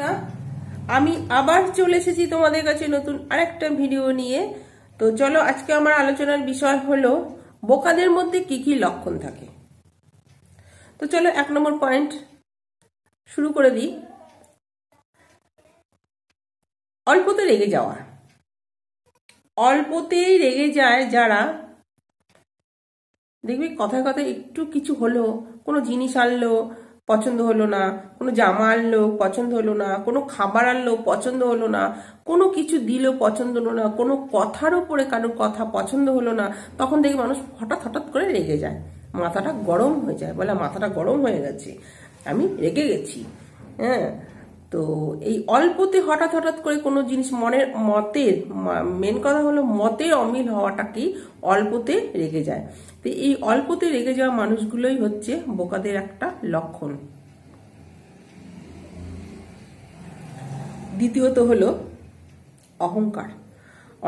না, আমি আবার চলে এসেছি তোমাদের কাছে নতুন আরেকটা ভিডিও নিয়ে। তো চলো, আজকে আমার আলোচনার বিষয় হলো বোকাদের মধ্যে কি কি লক্ষণ থাকে। তো চলো 1 নম্বর পয়েন্ট শুরু করে দিই। অল্পতে রেগে যাওয়া। অল্পতেই রেগে যায় যারা, দেখবি কথায় কথায় একটু কিছু হলো, কোনো জিনিস আনলো পছন্দ হলো না, কোনো জামা আনলো পছন্দ হলো না, কোনো খাবার আনলো পছন্দ হলো না, কোনো কিছু দিল পছন্দ হলো না, কোনো কথার উপরে কারোর কথা পছন্দ হলো না, তখন দেখি মানুষ হঠাৎ হঠাৎ করে রেগে যায়, মাথাটা গরম হয়ে যায়, বলে মাথাটা গরম হয়ে গেছে, আমি রেগে গেছি। হ্যাঁ, তো এই অল্পতে হঠাৎ হঠাৎ করে কোনো জিনিস মতের মেন কথা হলো মতের অমিল হওয়াটাকেই অল্পতে রেগে যায়। তো এই অল্পতে রেগে যাওয়া মানুষগুলোই হচ্ছে বোকাদের একটা লক্ষণ। দ্বিতীয়ত হলো অহংকার।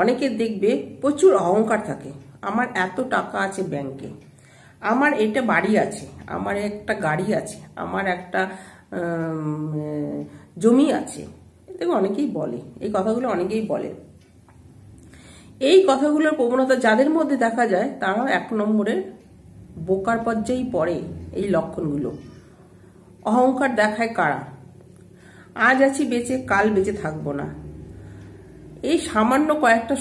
অনেকের দেখবে প্রচুর অহংকার থাকে, আমার এত টাকা আছে ব্যাংকে, আমার এটা বাড়ি আছে, আমার একটা গাড়ি আছে, আমার একটা জমি আছে। দেখো অনেকেই বলে এই কথাগুলো, অনেকেই বলে। এই কথাগুলোর প্রবণতা যাদের মধ্যে দেখা যায় তারাও 1 নম্বরের বোকার পর্যায়েই পড়ে। এই লক্ষণগুলো অহংকার দেখায় কারা? আজ আছি বেঁচে, কাল বেঁচে থাকবো না। এই সামান্য কয়েকটা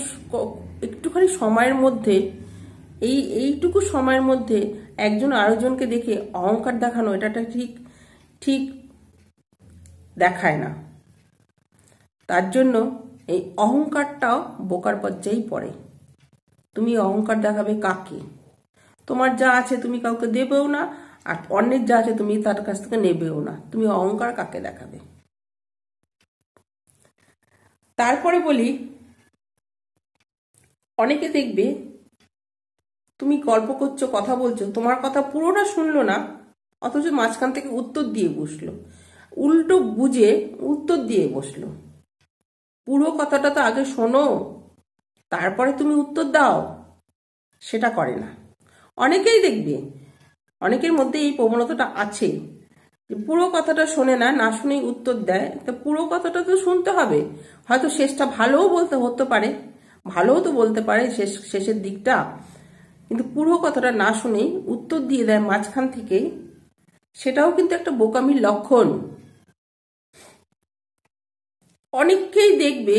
একটুখানি সময়ের মধ্যে, এইটুকু সময়ের মধ্যে একজন আরেকজনকে দেখে অহংকার দেখানো, এটা ঠিক দেখায় না। তার জন্য এই অহংকারটাও বোকার পর্যায়েই পড়ে। তুমি অহংকার দেখাবে কাকে? তোমার যা আছে তুমি কাউকে দেবেও না, আর অন্যের যা আছে তুমি তার কাছ থেকে নেবেও না। তুমি অহংকার কাকে দেখাবে? তারপরে বলি, অনেকে দেখবে তুমি গল্প করছো, কথা বলছো, তোমার কথা পুরোটা শুনলো না, অথচ মাঝখান থেকে উত্তর দিয়ে বসলো, উল্টো বুঝে উত্তর দিয়ে বসলো। পুরো কথাটা তো আগে শোনো, তারপরে তুমি উত্তর দাও। সেটা করে না। অনেকেই দেখবে, অনেকের মধ্যে এই প্রবণতাটা আছে যে পুরো কথাটা শোনে না, না শুনেই উত্তর দেয়। তো পুরো কথাটা তো শুনতে হবে, হয়তো শেষটা ভালোও হতে পারে, ভালোও তো বলতে পারে শেষের দিকটা, কিন্তু পুরো কথাটা না শুনেই উত্তর দিয়ে দেয় মাঝখান থেকে। সেটাও কিন্তু একটা বোকামির লক্ষণ। অনেককেই দেখবে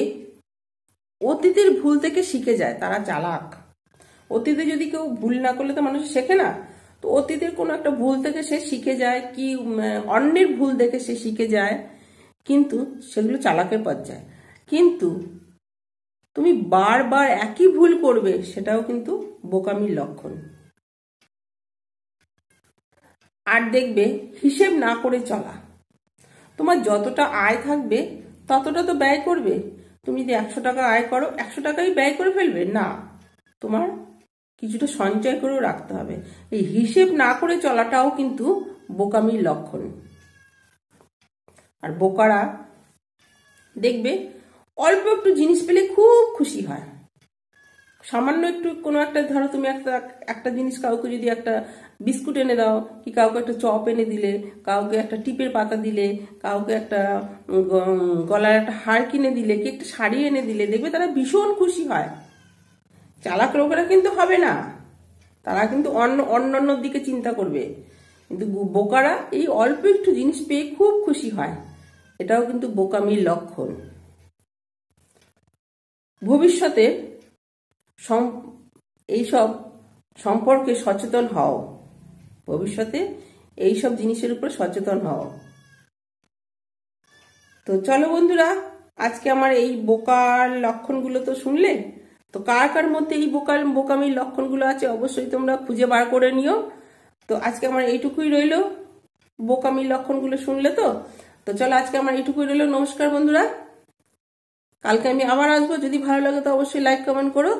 অতীতের ভুল থেকে শিখে যায়, তারা চালাক। অতীতে যদি কেউ ভুল না করলে তো মানুষ শেখে না। তো অতীতের কোনো একটা ভুল থেকে সে শিখে যায়, কি অন্যের ভুল দেখে সে শিখে যায়, কিন্তু সেগুলো চালাকের পর্যায়ে। কিন্তু তুমি বারবার একই ভুল করবে, সেটাও কিন্তু বোকামির লক্ষণ। আর দেখবে হিসেব না করে চলা। তোমার যতটা আয় থাকবে ততটা তো ব্যয় করবে। তুমি যদি 100 টাকা আয় করো, 100 টাকাই ব্যয় করে ফেলবে না, তোমার কিছুটা সঞ্চয় করেও রাখতে হবে। এই হিসেব না করে চলাটাও কিন্তু বোকামির লক্ষণ। আর বোকারা দেখবে অল্প একটু জিনিস পেলে খুব খুশি হয়। সামান্য একটু কোনো একটা, ধরো তুমি একটা জিনিস, কাউকে যদি একটা বিস্কুট এনে দাও, কি কাউকে একটা চপ এনে দিলে, কাউকে একটা টিপের পাতা দিলে, কাউকে একটা গলার একটা হার কিনে দিলে, কি একটা শাড়ি এনে দিলে, দেখবে তারা ভীষণ খুশি হয়। চালাক লোকেরা কিন্তু হবে না, তারা কিন্তু অন্যান্য দিকে চিন্তা করবে। কিন্তু বোকারা এই অল্প একটু জিনিস পেয়ে খুব খুশি হয়, এটাও কিন্তু বোকামির লক্ষণ। ভবিষ্যতে এইসব সম্পর্কে সচেতন হও, ভবিষ্যতে এইসব জিনিসের উপর সচেতন হও। তো চলো বন্ধুরা, আজকে আমার এই বোকার লক্ষণগুলো তো শুনলে, তো কার কার মধ্যে এই বোকামির লক্ষণগুলো আছে অবশ্যই তোমরা খুঁজে বার করে নিও। তো আজকে আমার এইটুকুই রইলো, বোকামির লক্ষণগুলো শুনলে তো। তো চলো আজকে আমার এইটুকুই রইলো। নমস্কার বন্ধুরা, কালকে আমি আবার আসবো। যদি ভালো লাগে তো অবশ্যই লাইক কমেন্ট করো।